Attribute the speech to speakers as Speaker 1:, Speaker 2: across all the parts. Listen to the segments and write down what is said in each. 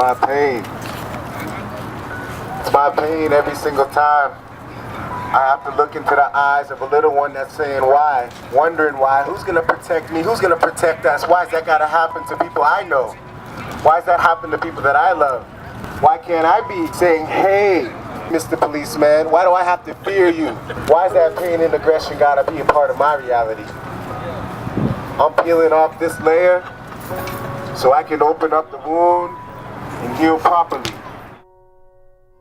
Speaker 1: my pain. It's my pain every single time I have to look into the eyes of a little one that's saying why, wondering why, who's gonna protect me, who's gonna protect us, why is that gotta happen to people I know? Why does that happen to people that I love? Why can't I be saying, hey, Mr. Policeman, why do I have to fear you? Why is that pain and aggression gotta be a part of my reality? I'm peeling off this layer so I can open up the wound and heal properly.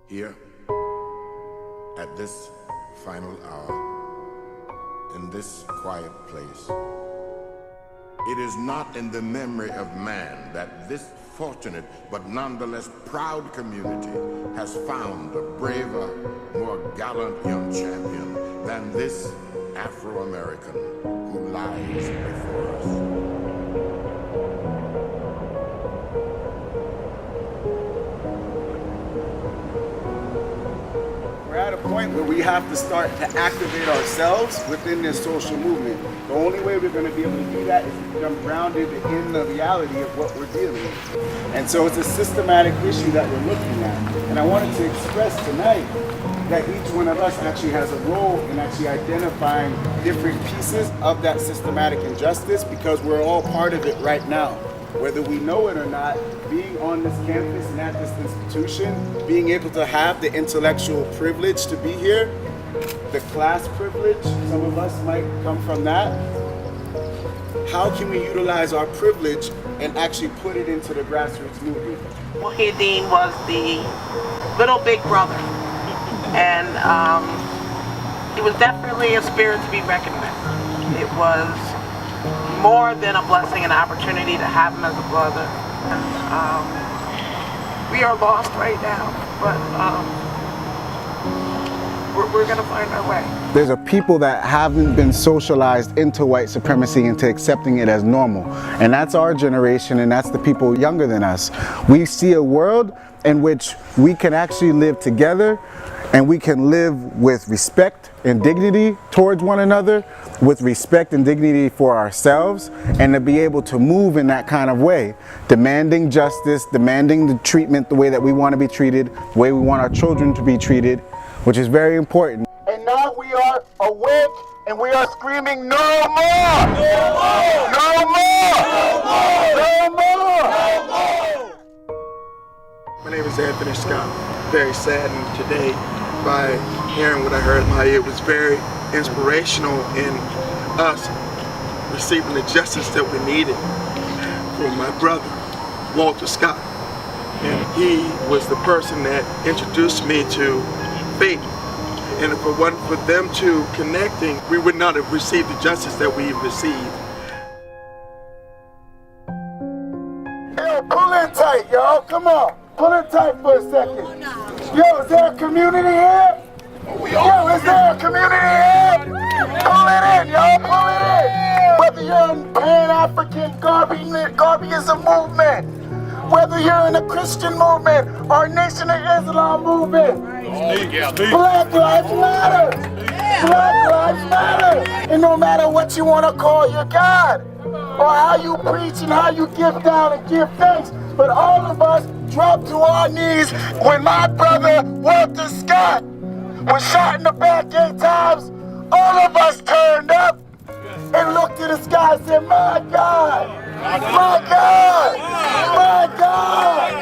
Speaker 2: Here, at this final hour, in this quiet place, it is not in the memory of man that this fortunate but nonetheless proud community has found a braver, more gallant young champion than this Afro-American who lies before us.
Speaker 3: We're at a point where we have to start to activate ourselves within this social movement. The only way we're going to be able to do that is to become grounded in the reality of what we're dealing with. And so it's a systematic issue that we're looking at. And I wanted to express tonight that each one of us actually has a role in actually identifying different pieces of that systematic injustice, because we're all part of it right now. Whether we know it or not, being on this campus and at this institution, being able to have the intellectual privilege to be here, the class privilege, some of us might come from that. How can we utilize our privilege and actually put it into the grassroots movement?
Speaker 4: Muhiyyidin was the little big brother, and he was definitely a spirit to be reckoned with. It was more than a blessing and opportunity to have him as a brother. And, we are lost right now, but we're gonna find our way.
Speaker 3: There's a people that haven't been socialized into white supremacy, into accepting it as normal. And that's our generation, and that's the people younger than us. We see a world in which we can actually live together, and we can live with respect and dignity towards one another, with respect and dignity for ourselves, and to be able to move in that kind of way, demanding justice, demanding the treatment the way that we want to be treated, the way we want our children to be treated, which is very important.
Speaker 1: And now we are awake and we are screaming, no more! No more! No more! No more! No more!
Speaker 5: My name is Anthony Scott. Very saddened today by hearing what I heard in my ear. It was very inspirational in us receiving the justice that we needed from my brother, Walter Scott. And he was the person that introduced me to faith. And if it wasn't for them two connecting, we would not have received the justice that we received.
Speaker 1: Yo, pull in tight, y'all. Come on. Pull it tight for a second. Yo, is there a community here? Yo, is there a community here? Pull it in, y'all. Pull it in. Whether you're in Pan-African Garveyism movement, whether you're in the Christian movement or Nation of Islam movement, Black Lives Matter. Black Lives Matter. And no matter what you want to call your God, or how you preach and how you give down and give thanks, but all of us dropped to our knees when my brother Walter Scott was shot in the back 8 times. All of us turned up and looked at the sky and said, my God, my God, my God.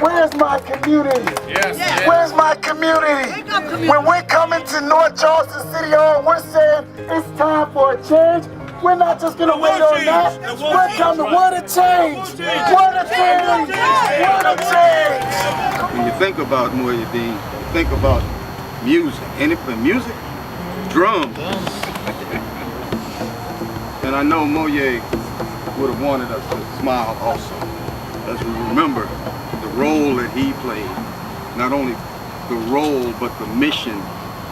Speaker 1: Where's my community? Where's my community? When we're coming to North Charleston City Hall, we're saying it's time for a change. We're not just gonna wait on that. We're coming. What a change! What a change! What a change!
Speaker 6: When you think about Muhiyyidin, you think about music. And if the music, drums. And I know Moye would have wanted us to smile also, as we remember the role that he played. Not only the role, but the mission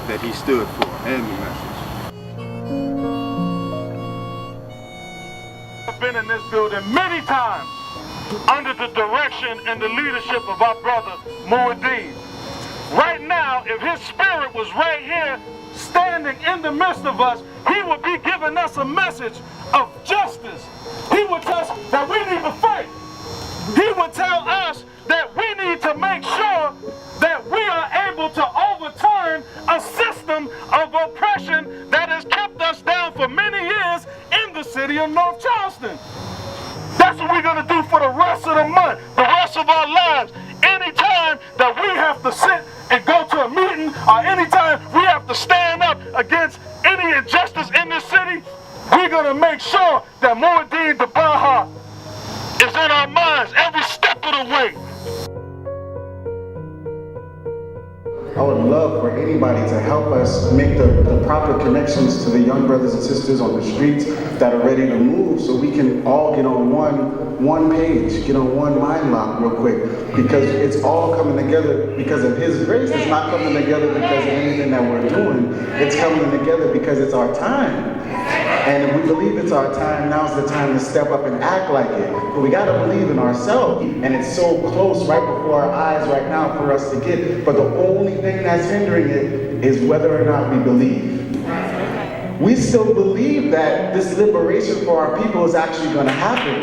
Speaker 6: that he stood for and the message.
Speaker 7: I've been in this building many times under the direction and the leadership of our brother Muhiyyidin. Right now, if his spirit was right here standing in the midst of us, he would be giving us a message of justice. He would tell us that we need to fight. he would tell us that we need to make sure that we are able to overturn a system of oppression that has kept us down for many years in the city of North Charleston. That's what we're going to do for the rest of the month, the rest of our lives. Anytime that we have to sit and go to a meeting, or anytime we have to stand up against any injustice in this city, we're going to make sure that Muhiyyidin D'baha is in our minds every step of the way.
Speaker 3: I would love for anybody to help us make the proper connections to the young brothers and sisters on the streets that are ready to move, so we can all get on one page, get on one mind lock real quick, because it's all coming together because of His grace. It's not coming together because of anything that we're doing. It's coming together because it's our time. And if we believe it's our time, now's the time to step up and act like it. But we gotta believe in ourselves. And it's so close right before our eyes right now for us to get. But the only thing that's hindering it is whether or not we believe. We still believe that this liberation for our people is actually gonna happen.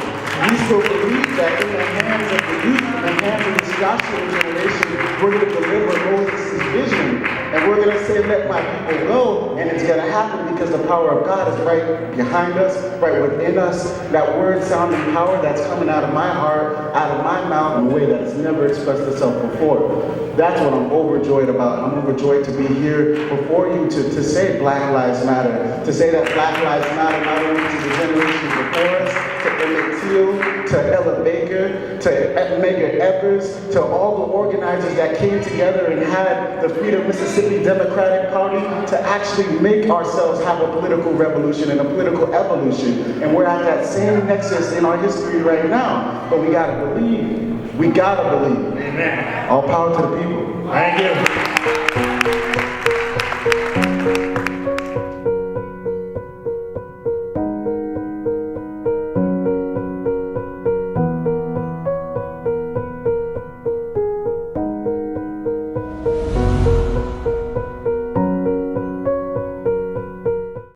Speaker 3: We still believe that in the hands of the youth, in the hands of this Joshua generation, we're gonna deliver Moses' vision. And we're going to say, let my people go, and it's going to happen because the power of God is right behind us, right within us. That word sounding power that's coming out of my heart, out of my mouth in a way that has never expressed itself before. That's what I'm overjoyed about. I'm overjoyed to be here before you to say Black Lives Matter, to say that Black Lives Matter not only to the generations before us, to Emmett Till, to Ella Baker, to Medgar Evers, to all the organizers that came together and had the Freedom Mississippi Democratic Party to actually make ourselves have a political revolution and a political evolution. And we're at that same nexus in our history right now. But we gotta believe. We gotta believe.
Speaker 7: Amen.
Speaker 3: All power to the people.
Speaker 7: Thank you.